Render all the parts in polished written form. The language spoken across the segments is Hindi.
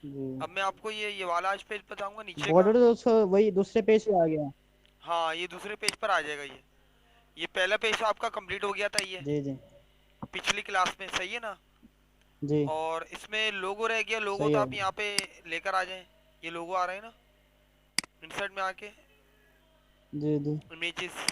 जी। अब मैं आपको ये वाला आज पेज बताऊंगा नीचे का। बॉर्डर तो उसका वही दूसरे पेज पे आ गया। हाँ, ये दूसरे पेज पर आ जाएगा। ये पहला पेज तो आपका कंप्लीट हो गया था ये जी जी। पिछली क्लास में, सही है ना। जी। और इसमें लोगो रह गया, लोगो सही तो है। आप यहाँ पे लेकर आ जाएं। ये लोगो आ रहे हैं ना इंसर्ट में आके, जी जी। इमेजेस।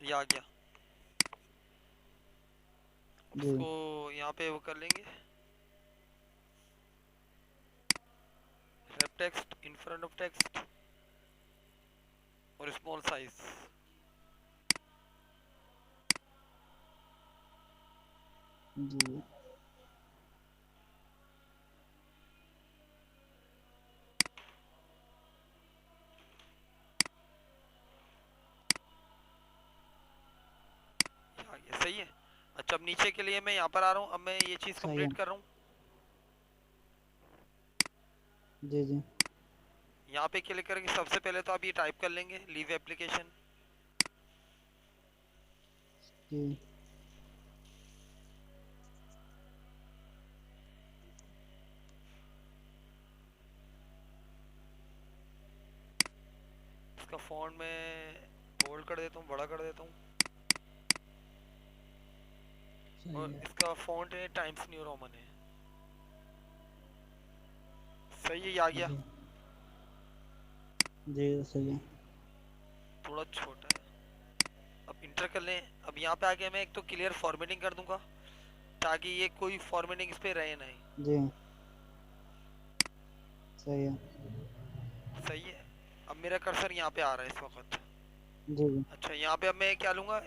ये आ गया। जी। इसको यहाँ पे वो कर लेंगे, rape text in front of text और स्मॉल साइज। जी। आ गया, सही है। अच्छा, अब नीचे के लिए मैं यहाँ पर आ रहा हूँ। अब मैं ये चीज़ सही है। कंप्लीट कर रहा हूँ। जी जी। यहाँ पे क्लिक करके सबसे पहले तो आप ये टाइप कर लेंगे, लीव एप्लीकेशन। जी। इसका फॉन्ट मैं बोल्ड कर देता हूँ, बड़ा कर देता हूँ। सही और है। इसका फॉन्ट है टाइम्स न्यू रोमन है। सही है, ये आ गया। जी। जी सही है। थोड़ा छोटा है। अब इंटर कर लें। अब यहाँ पे आके मैं एक तो क्लियर फॉर्मेटिंग कर दूंगा, ताकि ये कोई फॉर्मेटिंग इस पे रहे नहीं। जी। सही है। सही है। अब मेरा कर्सर यहाँ पे आ रहा है इस वक्त। जी जी। अच्छा, यहाँ पे अब मैं क्या लूँगा,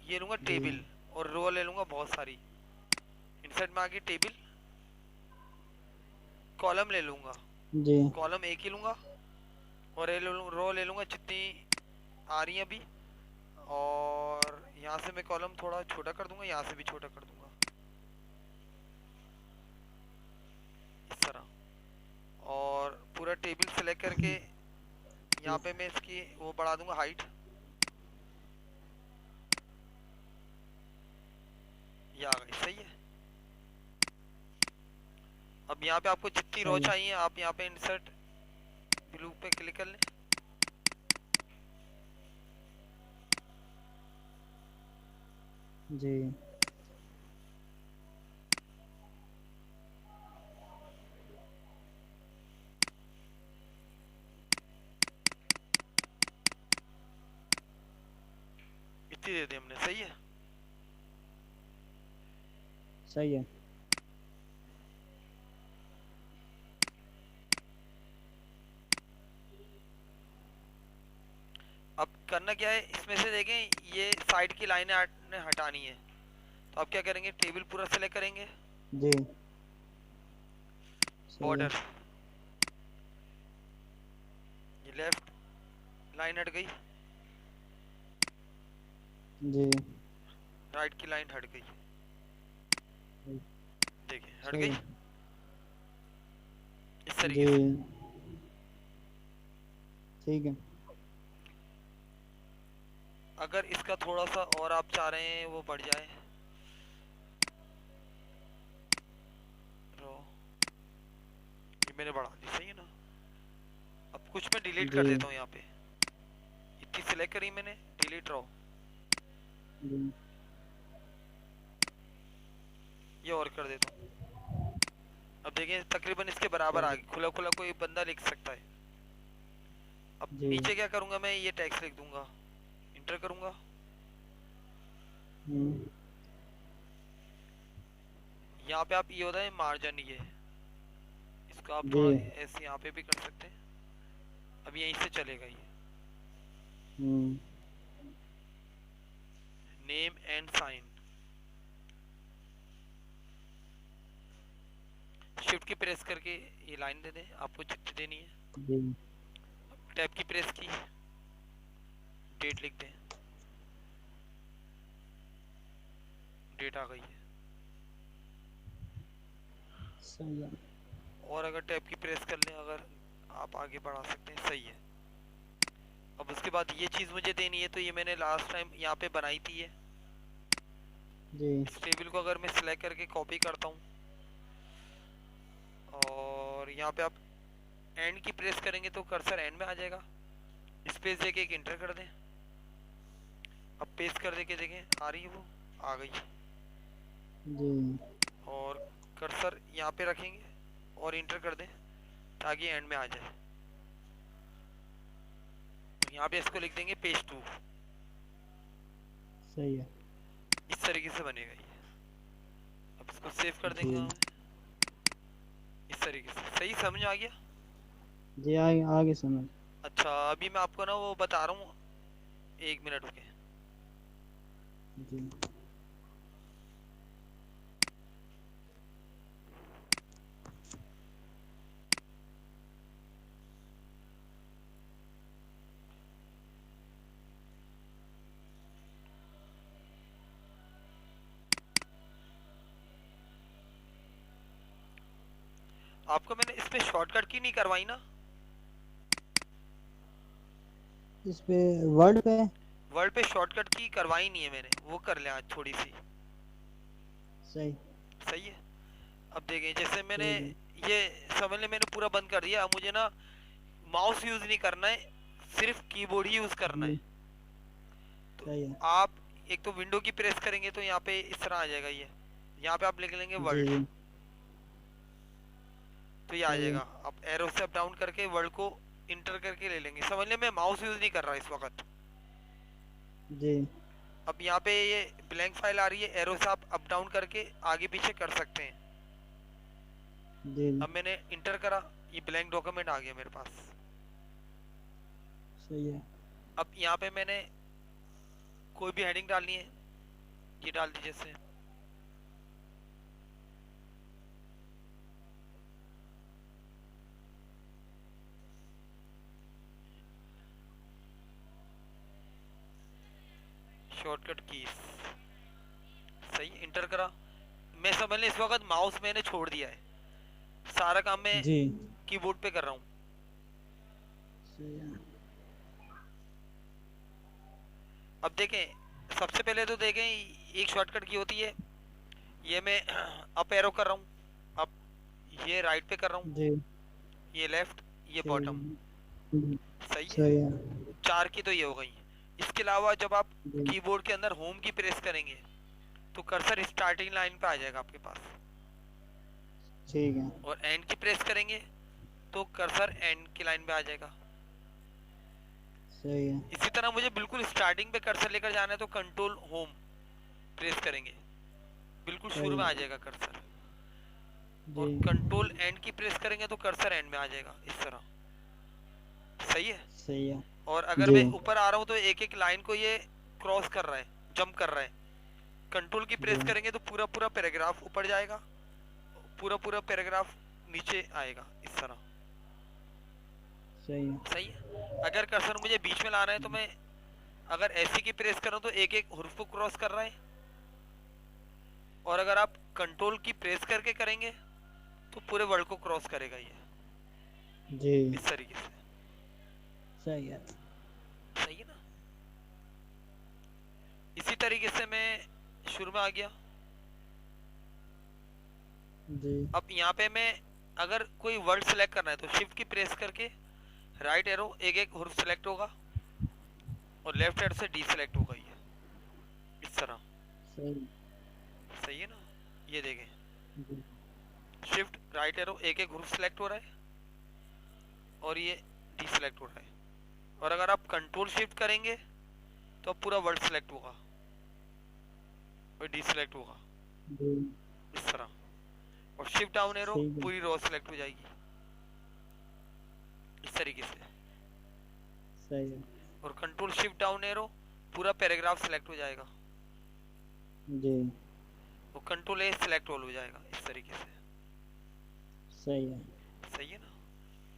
ये लूँगा जी। टेबल। और रो ले लूँगा बहुत सारी। इंसर्ट में आके टेबल, कॉलम ले लूँगा। जी। कॉलम एक ही लूँगा। और रो ले लूँगा जितनी आ रही है अभी। और यहाँ से मैं कॉलम थोड़ा छोटा कर दूंगा, यहाँ से भी छोटा कर दूंगा, इस तरह। और पूरा टेबल सेलेक्ट करके यहाँ पे मैं इसकी वो बढ़ा दूंगा, हाइट। ये आ गई, सही है। अब यहाँ पे आपको जितनी रो सही है। चाहिए, आप यहाँ पे इंसर्ट ब्लू पे क्लिक कर लें। जी। इतनी दे दी हमने, सही है। सही है। अब करना क्या है, इसमें से देखें ये साइड की लाइनें हटानी है। तो आप क्या करेंगे, टेबल पूरा सेलेक्ट करेंगे, जी। सही है। बॉर्डर, ये लेफ्ट लाइन हट गई, जी। राइट की लाइन हट गई। देखिए हट सही गई है। इस तरीके जी। से। ठीक है। अगर इसका थोड़ा सा और आप चाह रहे हैं वो बढ़ जाए, तो ये मैंने बढ़ा दी, सही है ना। अब कुछ मैं डिलीट जी। कर देता हूँ यहाँ पे। इतनी सिलेक्ट करी मैंने, डिलीट रो। जी। ये और कर देता हूँ। अब देखें तकरीबन इसके बराबर आ सही है। गई, खुला खुला कोई बंदा लिख सकता है। अब जी। नीचे क्या करूंगा, मैं ये टेक्स्ट लिख दूंगा, इंटर करूंगा। हम्म। यहाँ पे आप ये होता है मार्जिन, ये इसको आप जी। थोड़ा ऐसे यहाँ पे भी कर सकते हैं। अब यहीं से चलेगा ये, हम्म। Name and sign. शिफ्ट की प्रेस करके ये लाइन दे दें, आपको जितनी देनी है। जी। टैब की प्रेस की, डेट लिख दें, डेट आ गई है। सही है। और अगर टैब की प्रेस कर लें, अगर आप आगे बढ़ा सकते हैं, सही है। अब उसके बाद ये चीज़ मुझे देनी है, तो ये मैंने लास्ट टाइम यहाँ पे बनाई थी ये। जी इस टेबल को अगर मैं सिलेक्ट करके कॉपी करता हूँ और यहाँ पे आप एंड की प्रेस करेंगे तो कर्सर एंड में आ जाएगा। स्पेस देके एक इंटर कर दें। अब पेस्ट कर दे के देखें आ रही है, वो आ गई। जी और कर्सर यहाँ पे रखेंगे और इंटर कर दें ताकि एंड में आ जाए। यहाँ पे इसको लिख देंगे पेज 2। सही है। इस तरीके से बनेगा ये। अब इसको सेव कर जी देंगे हम इस तरीके से। सही समझ आ गया? जी आगे आगे समझ। अच्छा, अभी मैं आपको ना वो बता रहा हूँ, 1 मिनट रुके। जी आपको मैंने इस पे शॉर्टकट की नहीं करवाई ना? इस पे वर्ड पे। वर्ड पे शॉर्टकट की करवाई नहीं है मैंने, वो कर ले आज थोड़ी सी। सही। सही है। अब देखें, जैसे मैंने ठीक है। ये समझ लें, मैंने पूरा बंद कर दिया। अब मुझे ना माउस यूज नहीं करना है, सिर्फ कीबोर्ड ही यूज करना है। जी तो सही है। आप एक तो विंडो की प्रेस करेंगे तो यहाँ पे इस तरह आ जाएगा ये। यहाँ पे आप लिख लेंगे जी वर्ल्ड, जी तो ये आ सही है। जाएगा। आप एरो से अप डाउन करके वर्ल्ड को इंटर करके ले लेंगे। समझ लें मैं माउस यूज नहीं कर रहा इस वक्त। जी अब यहाँ पे ये ब्लैंक फाइल आ रही है, एरो से आप अप डाउन करके आगे पीछे कर सकते हैं। जी अब मैंने इंटर करा, ये ब्लैंक डॉक्यूमेंट आ गया मेरे पास। सही है। अब यहाँ पे मैंने कोई भी हेडिंग डालनी है, ये डाल दी जैसे। शॉर्टकट कीज, सही, इंटर करा। मैं समझ लें इस वक्त माउस मैंने छोड़ दिया है, सारा काम मैं जी कीबोर्ड पे कर रहा हूँ। सही है। अब देखें, सबसे पहले तो देखें एक शॉर्टकट की होती है, ये मैं अप एरो कर रहा हूँ, अब ये राइट पे कर रहा हूँ, जी ये लेफ्ट, ये सही बॉटम। है। सही है। सही है। 4 की तो ये हो गई। इसके अलावा जब आप जी कीबोर्ड के अंदर होम की प्रेस करेंगे तो कर्सर स्टार्टिंग लाइन पे आ जाएगा आपके पास। ठीक है। और एंड की प्रेस करेंगे तो कर्सर एंड की लाइन पे आ जाएगा। सही है। इसी तरह मुझे बिल्कुल स्टार्टिंग पे कर्सर लेकर जाना है तो कंट्रोल होम प्रेस करेंगे, बिल्कुल सही शुरू में है। आ जाएगा कर्सर। और जी कंट्रोल एंड की प्रेस करेंगे तो कर्सर एंड में आ जाएगा इस तरह। सही है। सही है। और अगर जी मैं ऊपर आ रहा हूँ तो एक एक लाइन को ये क्रॉस कर रहा है, जंप कर रहा है। कंट्रोल की जी प्रेस करेंगे तो पूरा पूरा पैराग्राफ ऊपर जाएगा, पूरा पूरा पैराग्राफ नीचे आएगा इस तरह। सही है। सही है। अगर कर्सर मुझे बीच में लाना है तो मैं अगर ऐसी की प्रेस करूं तो एक एक हुर्फ को क्रॉस कर रहा है। और अगर आप कंट्रोल की प्रेस करके करेंगे तो पूरे वर्ड को क्रॉस करेगा ये, जी इस तरीके से। सही है। सही है ना? इसी तरीके से मैं शुरू में आ गया। जी अब यहाँ पे मैं अगर कोई वर्ड सेलेक्ट करना है तो शिफ्ट की प्रेस करके राइट एरो, एक एक हुर्फ सेलेक्ट होगा और लेफ्ट एरो से डी सेलेक्ट होगा ये, इस तरह। सही। सही है ना? ये देखें, जी शिफ्ट राइट एरो, एक एक ग्रुप सेलेक्ट हो रहा है और ये डी सेलेक्ट हो रहा है। और अगर आप कंट्रोल शिफ्ट करेंगे तो पूरा वर्ड सेलेक्ट होगा और डी सेलेक्ट होगा जी इस तरह। और शिफ्ट डाउन एरो, ठीक है। पूरी रो सेलेक्ट हो जाएगी इस तरीके से। सही है। और कंट्रोल शिफ्ट डाउन एरो, पूरा पैराग्राफ सेलेक्ट हो जाएगा। जी वो कंट्रोल ए सेलेक्ट ऑल हो जाएगा इस तरीके से। सही है। सही है ना?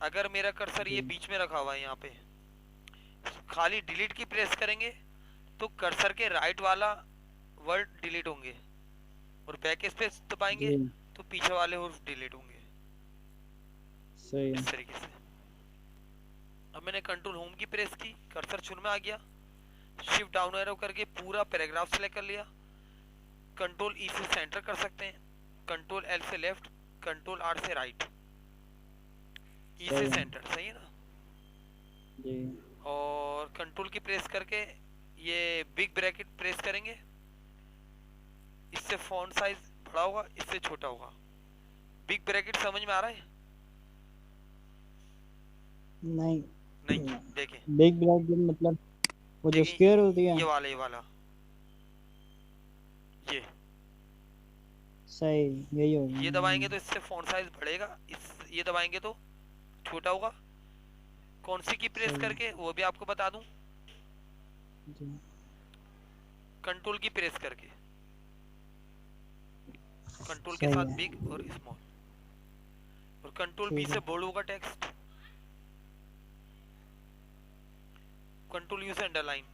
अगर मेरा कर्सर ये जी बीच में रखा हुआ है, यहाँ पे खाली डिलीट की प्रेस करेंगे तो कर्सर के राइट वाला वर्ड डिलीट होंगे और बैक स्पेस दबाएंगे जी तो पीछे वाले वर्ड डिलीट होंगे। सही है। इस तरीके से। अब मैंने कंट्रोल होम की प्रेस की, कर्सर चुन में आ गया, शिफ्ट डाउन एरो करके पूरा पैराग्राफ सेलेक्ट कर लिया। कंट्रोल ई से सेंटर कर सकते हैं, कंट्रोल एल से लेफ्ट, कंट्रोल आर से राइट, ई से सही है। सेंटर। सही है ना। जी और कंट्रोल की प्रेस करके ये बिग ब्रैकेट प्रेस करेंगे, इससे फॉन्ट साइज बड़ा होगा, इससे छोटा होगा। बिग ब्रैकेट समझ में आ रहा है? नहीं। नहीं, देखें बिग ब्रैकेट मतलब वो जो देखें, स्क्वायर होती है। ये वाला ये सही, यही ये होगी। दबाएंगे तो इससे फॉन्ट साइज बढ़ेगा, इस ये दबाएंगे तो छोटा होगा। कौन सी की प्रेस सही। करके वो भी आपको बता दूं। जी कंट्रोल की प्रेस करके, कंट्रोल के सही साथ है। बिग और स्मॉल, और कंट्रोल बी ठीक से है। बोल्ड होगा टेक्स्ट, कंट्रोल यू से अंडरलाइन,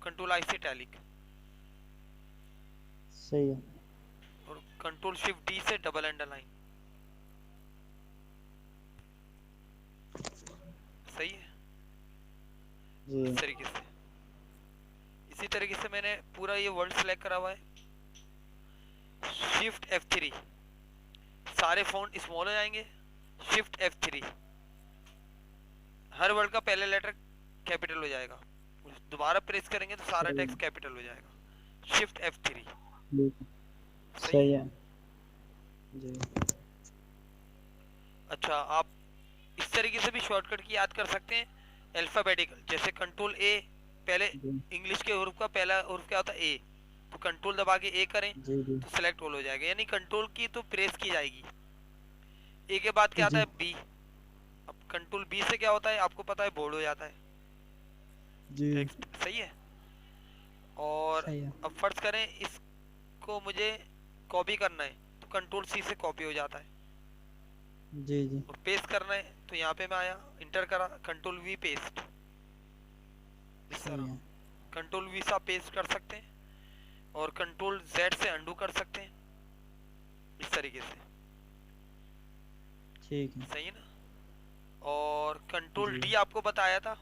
कंट्रोल आई से टैलिक, सही है। और कंट्रोल शिफ्ट डी से डबल अंडरलाइन। सही है। जी इस तरीके से, इसी तरीके से मैंने पूरा ये वर्ड सेलेक्ट करा हुआ है। शिफ्ट F3, सारे फॉन्ट स्मॉल हो जाएंगे। शिफ्ट F3, हर वर्ड का पहले लेटर कैपिटल हो जाएगा। दोबारा प्रेस करेंगे तो सारा सही टेक्स्ट है। कैपिटल हो जाएगा। Shift F3। ठीक है। सही सही है। है। जी अच्छा, आप इस तरीके से भी शॉर्टकट की याद कर सकते हैं, अल्फाबेटिकल। जैसे कंट्रोल ए, पहले जी इंग्लिश के हुरूफ का पहला हुरूफ क्या होता है? ए। तो कंट्रोल दबा के ए करें जी जी तो सेलेक्ट ऑल हो जाएगा, यानी कंट्रोल की तो प्रेस की जाएगी। ए के बाद क्या आता जी है? बी। अब कंट्रोल बी से क्या होता है आपको पता है? बोल्ड हो जाता है जी टेक्स्ट। सही है। और सही है। अब फर्ज करें इसको मुझे कॉपी करना है, तो कंट्रोल सी से कॉपी हो जाता है। जी जी और पेस्ट करना है तो यहाँ पे मैं आया, इंटर करा, कंट्रोल वी पेस्ट। इस सही तरह है। कंट्रोल वी से पेस्ट कर सकते हैं, और कंट्रोल जेड से अंडू कर सकते हैं, इस तरीके से। ठीक है। सही है ना। और कंट्रोल जी डी आपको बताया था,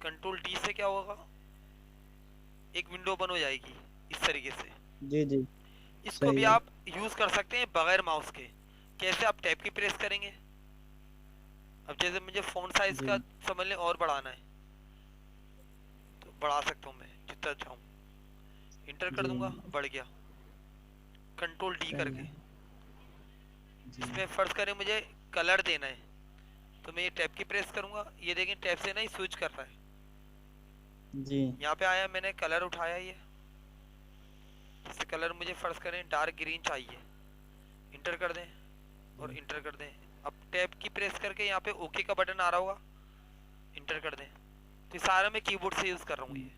कंट्रोल डी से क्या होगा? एक विंडो ओपन हो जाएगी इस तरीके से। जी जी इसको सही भी है। आप यूज कर सकते हैं बगैर माउस के। कैसे? आप टैब की प्रेस करेंगे। अब जैसे मुझे फॉन्ट साइज जी का समझ लें और बढ़ाना है, तो बढ़ा सकता हूँ मैं जितना चाहूँ। इंटर कर जी दूंगा, बढ़ गया। कंट्रोल डी सही करके है। जी इसमें फर्ज करें मुझे कलर देना है, तो मैं ये टैब की प्रेस करूंगा, ये देखें टैब से नहीं स्विच कर रहा है। जी यहाँ पे आया, मैंने कलर उठाया, ये जैसे कलर मुझे फर्ज करें डार्क ग्रीन चाहिए, इंटर कर दें और इंटर कर दें। अब टैब की प्रेस करके यहाँ पे ओके का बटन आ रहा होगा, इंटर कर दें। तो सारा मैं कीबोर्ड से यूज कर रहा हूँ ये,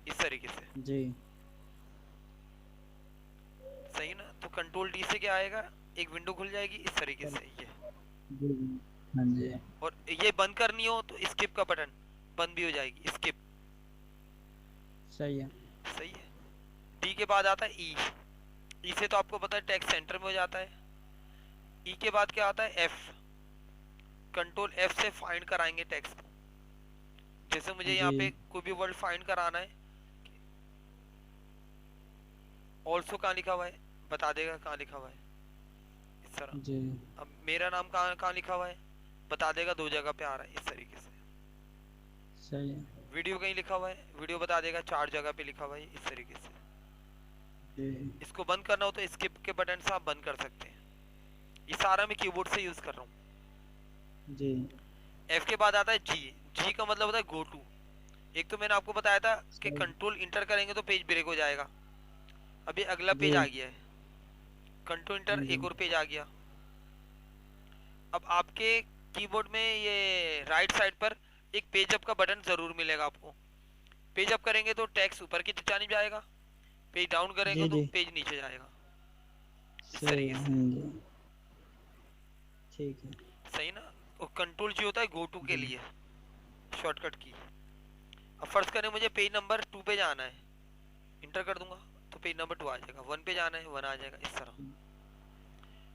इस तरीके से। जी सही ना। तो कंट्रोल डी से क्या आएगा? एक विंडो खुल जाएगी इस तरीके से ये। जी जी। हाँ जी और ये बंद करनी हो तो स्किप का बटन, बंद भी हो जाएगी, स्किप। सही है। सही है। डी के बाद आता है ई। ई से तो आपको पता है टेक्स्ट सेंटर में हो जाता है। ई के बाद क्या आता है? एफ। कंट्रोल एफ से फाइंड कराएंगे टेक्स्ट को। जैसे मुझे यहाँ जी पे कोई भी वर्ड फाइंड कराना है, ऑल्सो कहाँ लिखा हुआ है बता देगा कहाँ लिखा हुआ है, इस तरह। जी अब मेरा नाम कहाँ कहाँ लिखा हुआ है बता देगा, दो जगह पे आ रहा है, इस तरीके से। सही है। वीडियो कहीं लिखा हुआ है, वीडियो बता देगा 4 जगह पे लिखा हुआ है, इस तरीके से। जी इसको बंद करना हो तो स्किप के बटन से आप बंद कर सकते हैं। ये सारा मैं कीबोर्ड से यूज कर रहा हूँ। जी एफ के बाद आता है जी। जी का मतलब होता है गो टू। एक तो मैंने आपको बताया था कि सही। कंट्रोल इंटर करेंगे तो पेज ब्रेक हो जाएगा। अभी अगला जी पेज आ गया है, कंट्रोल इंटर, हाँ जी एक और पेज आ गया। अब आपके कीबोर्ड में ये राइट साइड पर एक पेज अप का बटन जरूर मिलेगा आपको। पेज अप करेंगे तो टेक्स्ट ऊपर की जानिब जाएगा, पेज डाउन करेंगे जी तो जी पेज नीचे जाएगा, इस सही तरीके है। से। हाँ जी ठीक है। सही ना। और कंट्रोल जी होता है गो टू के जी लिए, शॉर्टकट की। अब फर्ज करें मुझे पेज नंबर 2 पे जाना है, इंटर कर दूंगा तो पेज नंबर 2 आ जाएगा। 1 पे जाना है 1 आ जाएगा, इस तरह।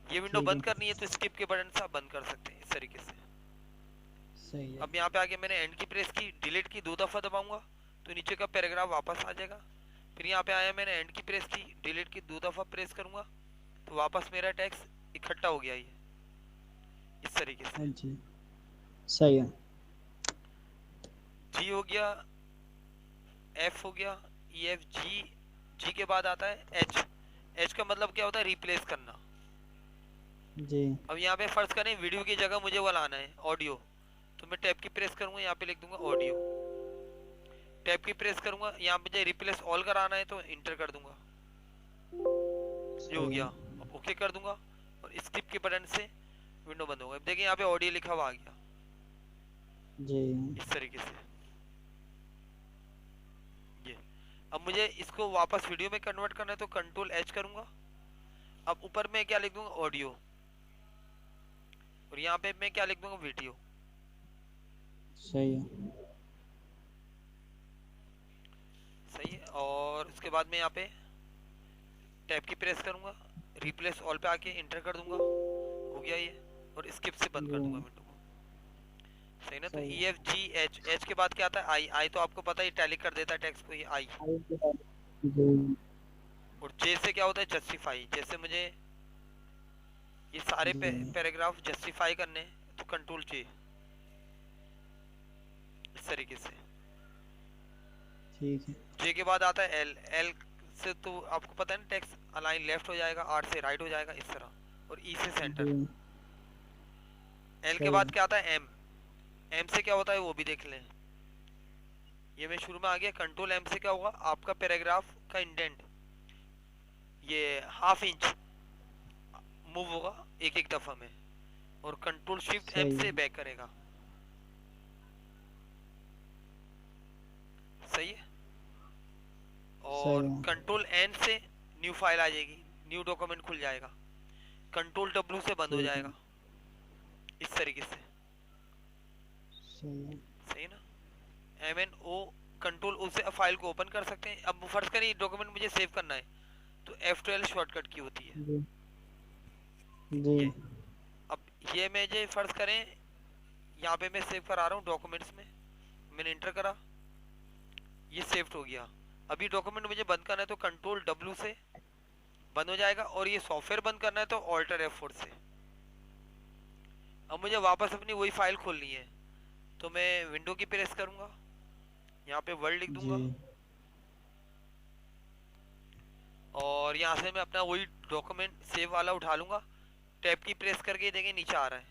ये विंडो ठीक बंद है। करनी है तो स्किप के बटन से आप बंद कर सकते हैं इस तरीके से। सही है। अब यहाँ पे आके मैंने एंड की प्रेस की, डिलीट की, 2 दफा दबाऊंगा तो नीचे का पैराग्राफ वापस आ जाएगा। फिर यहाँ पे आया, मैंने एंड की प्रेस की, डिलीट की, 2 दफा प्रेस करूंगा तो वापस मेरा टेक्स्ट इकट्ठा हो गया ये इस तरीके हाँ से। जी, सही है। जी हो गया, एफ हो गया, ई एफ जी। जी के बाद आता है एच। एच का मतलब क्या होता है? रिप्लेस करना। जी। अब यहाँ पे फर्ज करें वीडियो की जगह मुझे वो लाना है ऑडियो, तो मैं टैब की प्रेस करूंगा, यहाँ पे लिख दूंगा ऑडियो। टैब की प्रेस करूंगा, यहाँ पे रिप्लेस ऑल कराना है तो इंटर कर दूंगा, ये हो सही गया। है। अब ओके कर दूंगा और स्किप के बटन से विंडो बंद होगा। अब देखिए यहाँ पे ऑडियो लिखा हुआ आ गया जी। इस तरीके से ये। अब मुझे इसको वापस वीडियो में कन्वर्ट करना है तो कंट्रोल एच करूंगा। अब ऊपर में क्या लिख दूंगा? ऑडियो। और यहाँ पे मैं क्या लिख दूंगा? वीडियो। सही है। सही है। और उसके बाद में यहाँ पे टैब की प्रेस करूंगा, रिप्लेस ऑल पे आके इंटर कर दूंगा, हो गया ये। और स्किप से बंद कर दूंगा विंडो को। सही ना? तो सही ई है। F G H. एच के बाद क्या आता है? आई। आई तो आपको पता है इटैलिक कर देता है टेक्स्ट को, ये आई। जी। और जे से क्या होता है? जस्टिफाई। जैसे मुझे ये सारे जी। पैराग्राफ जस्टिफाई करने तो कंट्रोल जे, इस तरीके से। ठीक है। जे के बाद आता है एल। एल से तो आपको पता है ना टेक्स्ट अलाइन लेफ्ट हो जाएगा, आर से राइट हो जाएगा इस तरह, और ई से सेंटर। जी। एल के सही बाद है। क्या आता है? एम। एम से क्या होता है वो भी देख लें। ये मैं शुरू में आ गया। कंट्रोल एम से क्या होगा? आपका पैराग्राफ का इंडेंट ये हाफ इंच मूव होगा एक एक दफा में, और कंट्रोल शिफ्ट एम सही से है। बैक करेगा। सही है। सही और है। कंट्रोल एन से न्यू फाइल आ जाएगी, न्यू डॉक्यूमेंट खुल जाएगा। कंट्रोल डब्ल्यू से बंद हो ठीक जाएगा है। इस तरीके से। सही है। सही ना? M N O, control O से फाइल को ओपन कर सकते हैं। अब फर्ज करें डॉक्यूमेंट मुझे सेव करना है तो F12 शॉर्टकट की होती है जी। जी। ये। अब ये मैं जो फर्ज करें यहाँ पे मैं सेव करा रहा हूँ डॉक्यूमेंट्स में, मैंने इंटर करा, ये सेव्ड हो गया। अभी डॉक्यूमेंट मुझे बंद करना है तो कंट्रोल डब्ल्यू से बंद हो जाएगा, और ये सॉफ्टवेयर बंद करना है तो ऑल्टर F4 से। अब मुझे वापस अपनी वही फाइल खोलनी है तो मैं विंडो की प्रेस करूंगा, यहाँ पे वर्ड लिख जी। दूंगा, और यहाँ से मैं अपना वही डॉक्यूमेंट सेव वाला उठा लूंगा। टैब की प्रेस करके देखें नीचे आ रहा है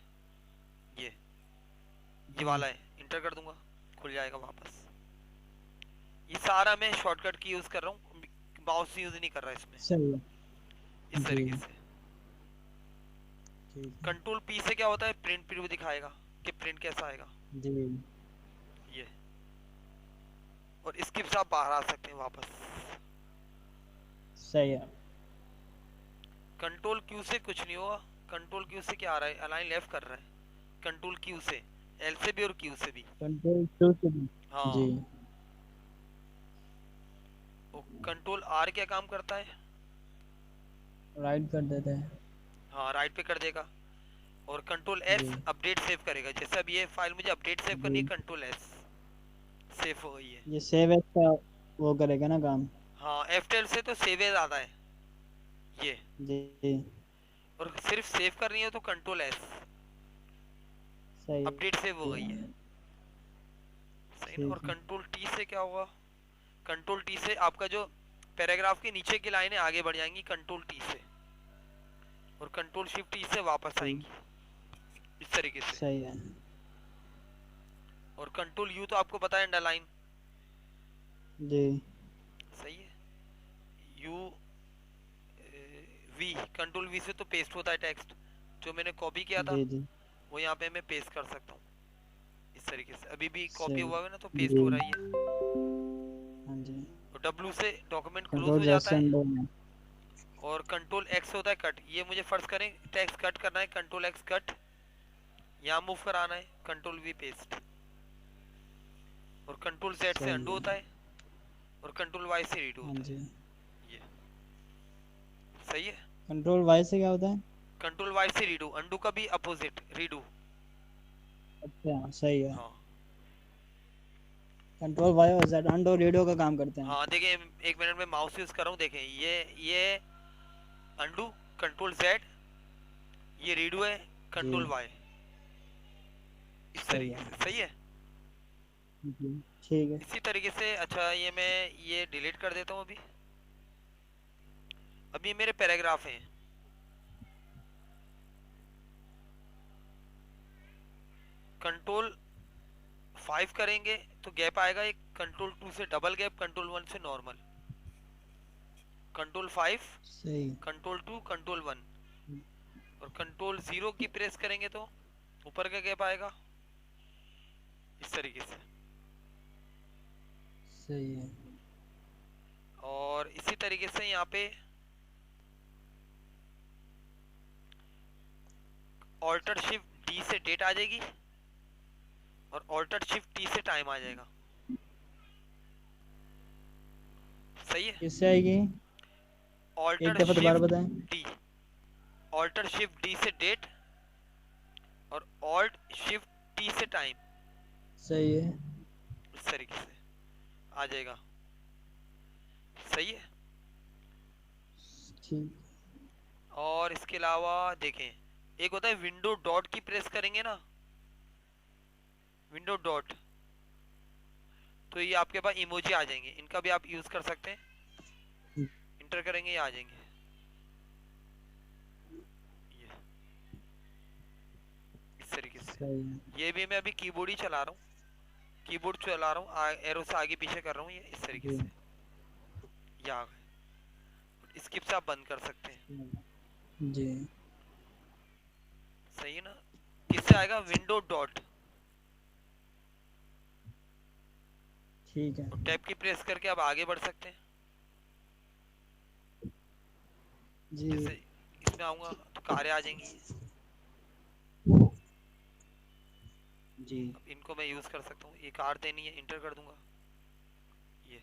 ये जी। वाला है, इंटर कर दूंगा, खुल जाएगा वापस। ये सारा मैं शॉर्टकट की यूज कर रहा हूँ, माउस यूज नहीं कर रहा इसमें, सही है। इस जी। तरीके से। ठीक है। कंट्रोल पी से क्या होता है? प्रिंट प्रीव्यू दिखाएगा कि प्रिंट कैसा आएगा जी। ये। और स्किप से आप बाहर आ सकते हैं वापस। सही है। कंट्रोल क्यू से कुछ नहीं होगा। कंट्रोल क्यू से क्या आ रहा है? अलाइन लेफ्ट कर रहा है। कंट्रोल क्यू से, एल से भी और क्यू से भी। कंट्रोल टू से भी। जी। हाँ। कंट्रोल आर क्या काम करता है? राइट कर देते हैं। हाँ, राइट पे कर देगा। और कंट्रोल जी। एस अपडेट सेव करेगा। जैसे अब ये फाइल मुझे अपडेट सेव करनी है, जी। कंट्रोल एस सेव हो गई है। ये सेव एज का वो करेगा ना काम। हाँ, F12 से तो सेव एज आता है ये। जी। और सिर्फ सेव करनी है तो कंट्रोल एस, सही अपडेट सेव हो गई है। है। सही ना? और ठीक है। कंट्रोल टी से क्या होगा? कंट्रोल टी से आपका जो पैराग्राफ के नीचे की लाइनें आगे बढ़ जाएंगी कंट्रोल टी से, और कंट्रोल शिफ्ट टी से वापस जी। आएंगी इस तरीके से। सही है। और कंट्रोल यू तो आपको पता है अंडरलाइन। जी। सही है। यू वी, कंट्रोल वी से तो पेस्ट होता है टेक्स्ट, जो मैंने कॉपी किया था जी। जी। वो यहाँ पे मैं पेस्ट कर सकता हूँ इस तरीके से। अभी भी कॉपी सही। हुआ है ना तो पेस्ट जी। हो रही है। हाँ जी। और डब्ल्यू से डॉक्यूमेंट क्लोज कंट्रोल हो जेड जाता से है। अंडर में। और कंट्रोल एक्स होता है कट। ये मुझे फर्ज करें टेक्स्ट कट करना है, कंट्रोल एक्स कट, यहाँ मूव कराना है, कंट्रोल वी पेस्ट। और कंट्रोल जेड से अंडू होता है, और कंट्रोल वाई से रीडू हाँ होता जी। है ये। सही है। कंट्रोल वाई से क्या होता है? कंट्रोल वाई से रीडू, अंडू का भी अपोजिट रीडू। अच्छा सही है। हाँ कंट्रोल वाई और जेड अंडो रेडियो का काम करते हैं। हाँ, देखें 1 मिनट में माउस यूज कर रहा हूँ, देखें ये अंडू, कंट्रोल जेड, ये रीडू है, जी कंट्रोल वाई, इस सही तरीके है। से। सही है। जी ठीक है। इसी तरीके से अच्छा ये मैं ये डिलीट कर देता हूँ अभी। अभी मेरे पैराग्राफ हैं, कंट्रोल 5 करेंगे तो गैप आएगा एक, कंट्रोल 2 से डबल गैप, कंट्रोल 1 से नॉर्मल, कंट्रोल 5, सही। कंट्रोल 2, कंट्रोल 1, और कंट्रोल 0 की प्रेस करेंगे तो ऊपर का गैप आएगा इस तरीके से। सही है। और इसी तरीके से यहाँ पे ऑल्टर शिफ्ट डी से डेट आ जाएगी और ऑल्टर शिफ्ट टी से टाइम आ जाएगा। सही है। किससे आएगी? एक ऑल्टर दफा दोबारा शिफ्ट बताएं। डी, ऑल्टर शिफ्ट डी से डेट और ऑल्ट शिफ्ट टी से टाइम, सही है। इस तरीके से आ जाएगा। सही है। ठीक। और इसके अलावा देखें, एक होता है विंडो डॉट की प्रेस करेंगे ना, विंडो डॉट, तो ये आपके पास इमोजी आ जाएंगे, इनका भी आप यूज कर सकते हैं। इंटर करेंगे ये आ जाएंगे, ये इस तरीके से। सही है। ये भी मैं अभी कीबोर्ड ही चला रहा हूँ, कीबोर्ड चला रहा हूँ, एरो से आगे पीछे कर रहा हूँ, ये इस तरीके जी से ये आ गए। स्किप से आप बंद कर सकते हैं। जी सही है ना। किससे आएगा? विंडो डॉट, ठीक है। और टैब की प्रेस करके आप आगे बढ़ सकते हैं। जी जैसे इसमें आऊंगा तो कारें आ जाएंगी, जी अब इनको मैं यूज कर सकता हूँ। ये कार देनी है, इंटर कर दूंगा ये।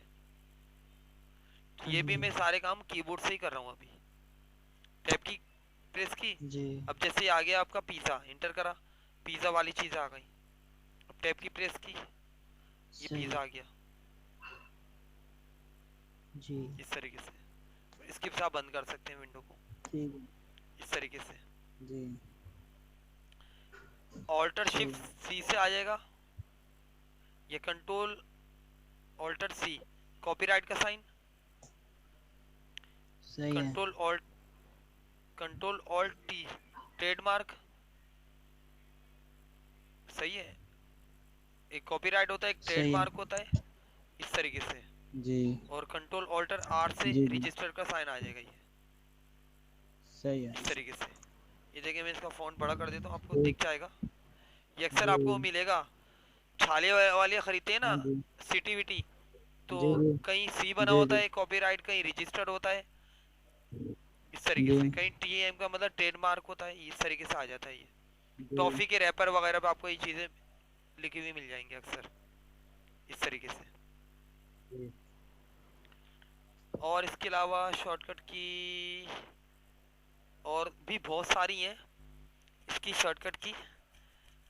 तो ये भी मैं सारे काम कीबोर्ड से ही कर रहा हूँ अभी। टैब की प्रेस की, जी अब जैसे आ गया आपका पिज्जा, इंटर करा, पिज्जा वाली चीज आ गई। अब टैब की प्रेस की, ये सही। पिज्जा आ गया जी इस तरीके से। इसके साथ बंद कर सकते हैं विंडो को ठीक है। इस तरीके से। जी ऑल्टर ठीक। शिफ्ट सी से आ जाएगा, ये कंट्रोल ऑल्टर सी, कॉपीराइट का साइन, सही है। Control alt T, trademark. सही है। एक कॉपीराइट होता है, एक सही है। ट्रेडमार्क होता है, इस तरीके से। जी और कंट्रोल ऑल्टर आर से जी जी रजिस्टर का साइन आ जाएगा ये सही है। इस तरीके से। ये देखिए मैं इसका फॉन्ट बड़ा कर देता हूँ, आपको जी दिख जाएगा। ये अक्सर आपको जी मिलेगा, छाले वाले खरीदते हैं ना, हाँ जी सिटी विटी, तो जी जी कहीं सी बना जी होता जी है कॉपीराइट, कहीं रजिस्टर्ड होता है इस तरीके जी से, कहीं टीएम का मतलब ट्रेडमार्क होता है, इस तरीके से आ जाता है ये। जी टॉफी के रैपर वगैरह पे आपको ये चीजें लिखी हुई मिल जाएंगी अक्सर इस तरीके से। जी और इसके अलावा शॉर्टकट की और भी बहुत सारी हैं इसकी शॉर्टकट की।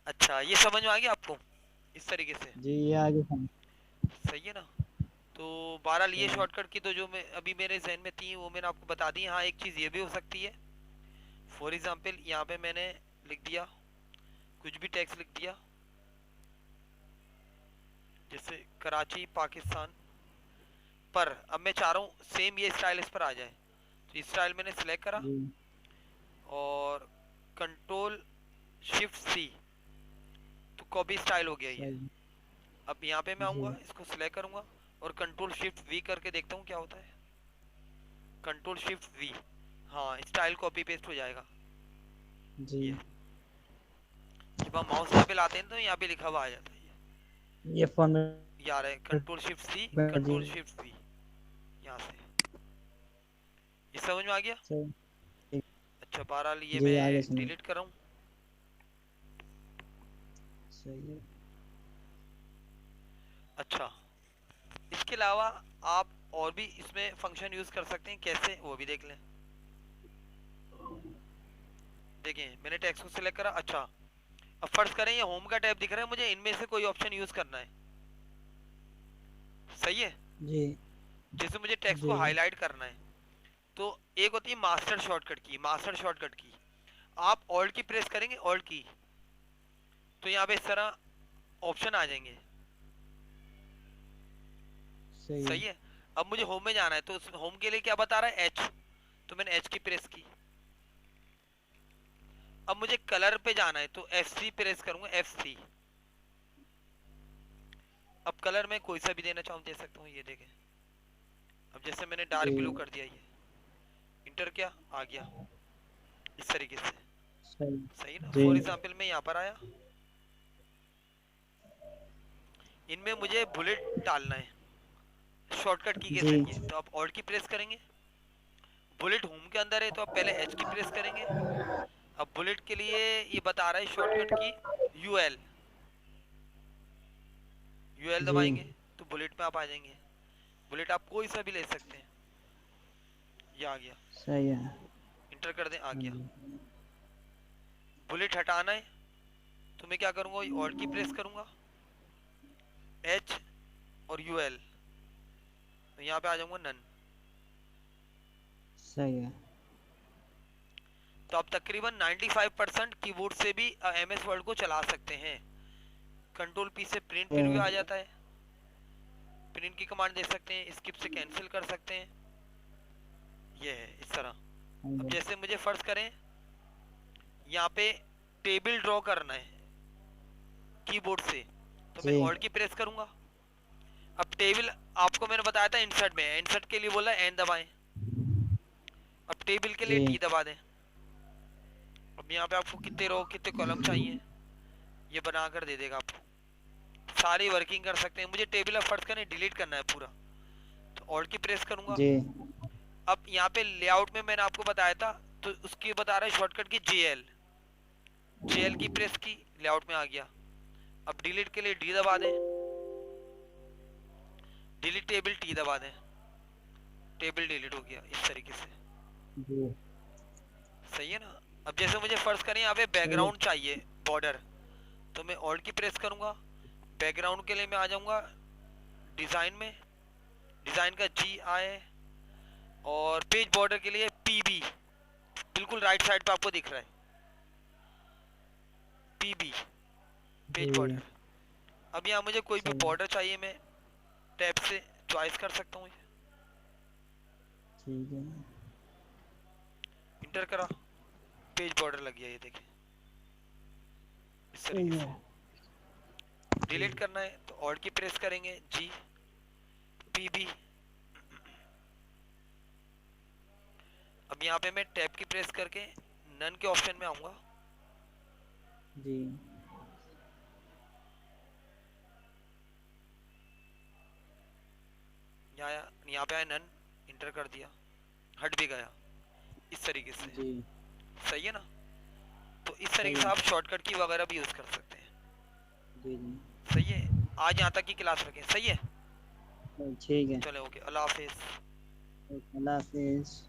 अच्छा ये समझ में आ गया आपको इस तरीके से? जी ये आगे समझ। सही है ना। तो 12 लिए सही। शॉर्टकट की, तो जो मैं अभी मेरे जहन में थी वो मैंने आपको बता दी। हाँ एक चीज़ ये भी हो सकती है, फॉर एग्जांपल यहाँ पे मैंने लिख दिया, कुछ भी टेक्स्ट लिख दिया, जैसे कराची पाकिस्तान, पर अब मैं चाह रहा हूँ सेम ये स्टाइल इस पर आ जाए, तो इस स्टाइल मैंने सिलेक्ट करा जी और कंट्रोल शिफ्ट सी, तो कॉपी स्टाइल हो गया ये। सही। अब यहाँ पे मैं जी आऊँगा, इसको सिलेक्ट करूँगा और कंट्रोल शिफ्ट वी करके देखता हूँ क्या होता है। कंट्रोल शिफ्ट वी, हाँ स्टाइल कॉपी पेस्ट हो जाएगा जी ये। जब हम माउस यहाँ पे लाते हैं तो यहाँ पे लिखा हुआ आ जाता है ये फोन ये आ रहा है कंट्रोल शिफ्ट सी, में। जी कंट्रोल शिफ्ट वी, यहाँ से। ये समझ में आ गया? सही। ठीक। अच्छा बहरहाल ये जी आगे मैं समझ। डिलीट कर रहा हूँ। सही है। अच्छा इसके अलावा आप और भी इसमें फंक्शन यूज कर सकते हैं, कैसे वो भी देख लें। देखें मैंने टेक्स्ट को सिलेक्ट करा। अच्छा अब फर्ज करें ये होम का टैब दिख रहा है, मुझे इनमें से कोई ऑप्शन यूज करना है, सही है। जी जैसे मुझे टेक्स्ट को जी हाईलाइट करना है तो एक होती है मास्टर शॉर्टकट की, मास्टर शॉर्टकट की आप ऑल्ट की प्रेस करेंगे, ऑल्ट की, तो यहाँ पे इस तरह ऑप्शन आ जाएंगे, सही सही है। है। अब मुझे होम में जाना है तो होम के लिए क्या बता रहा है, एच, तो मैंने एच की प्रेस की। अब मुझे कलर पे जाना है तो F3 प्रेस करूंगा, F3। अब कलर में कोई सा भी देना चाहूँ दे सकता हूँ, ये देखें। अब जैसे मैंने डार्क जी ब्लू कर दिया, ये इंटर क्या आ गया इस तरीके से, सही। सही ना। जी फॉर एग्जाम्पल मैं यहाँ पर आया, इनमें मुझे बुलेट डालना है शॉर्टकट की के जी जरिए, तो आप ऑल्ट की प्रेस करेंगे। बुलेट होम के अंदर है तो आप पहले एच की प्रेस करेंगे। अब बुलेट के लिए ये बता रहा है शॉर्टकट की यूएल, यूएल जी दबाएंगे तो बुलेट में आप आ जाएंगे। बुलेट आप कोई सा भी ले सकते हैं, ये आ गया, सही है। इंटर कर दें, आ हाँ गया। जी बुलेट हटाना है तो मैं क्या करूंगा, ऑल्ट की प्रेस करूंगा, एच और यूएल, तो यहाँ पे आ जाऊंगा नन। सही है। तो आप तकरीबन 95% कीबोर्ड से भी MS वर्ड को चला सकते हैं। कंट्रोल पी से प्रिंट तो प्रीव्यू आ जाता है, प्रिंट की कमांड दे सकते हैं, स्किप से कैंसिल कर सकते हैं, ये है इस तरह। हाँ अब जी जैसे मुझे फर्ज करें यहाँ पे टेबल ड्रॉ करना है कीबोर्ड से, तो मैं जी ऑल्ट की प्रेस करूंगा। अब टेबल आपको मैंने बताया था इंसर्ट में, इंसर्ट के लिए बोला एन दबाएं, अब टेबल के लिए जी टी दबा दें। अब यहाँ पे आपको कितने रो कितने कॉलम चाहिए ये बना कर दे देगा आपको, सारी वर्किंग कर सकते हैं। मुझे टेबल अब फर्ज करें डिलीट करना है पूरा, तो ऑल्ट की प्रेस करूंगा। जी अब यहाँ पे लेआउट में मैंने आपको बताया था तो उसकी बता रहा है शॉर्टकट की JL, JL की प्रेस की, लेआउट में आ गया। अब डिलीट के लिए डी दबा दें, डिलीट टेबल टी दबा दें, टेबल डिलीट हो गया इस तरीके से, जी सही है ना। अब जैसे मुझे फर्ज करें यहाँ पे सही है। बैकग्राउंड चाहिए बॉर्डर, तो मैं ऑल्ट की प्रेस करूंगा। बैकग्राउंड के लिए मैं आ जाऊंगा डिजाइन में, डिजाइन का GI, और पेज बॉर्डर के लिए PB, बिल्कुल राइट साइड पे आपको दिख रहा है PB, पेज जी बॉर्डर। अब यहाँ मुझे कोई भी सही है। बॉर्डर चाहिए, मैं टैब से चॉइस कर सकता हूँ, ठीक है। इंटर करा, पेज बॉर्डर लग गया, ये देखें इस सही तरीके है। से। डिलीट करना है तो ऑल्ट की प्रेस करेंगे, G PB। अब यहाँ पे मैं टैब की प्रेस करके नन के ऑप्शन में आऊंगा, जी यहाँ पे आया नन, इंटर कर दिया, हट भी गया इस तरीके से, जी सही है ना। तो इस सही तरीके से है। आप शॉर्टकट की वगैरह भी यूज कर सकते हैं, जी जी सही है। आज यहाँ तक की क्लास रखें, सही है। ठीक है। चले ओके, अल्लाह हाफिज। अल्लाह हाफिज।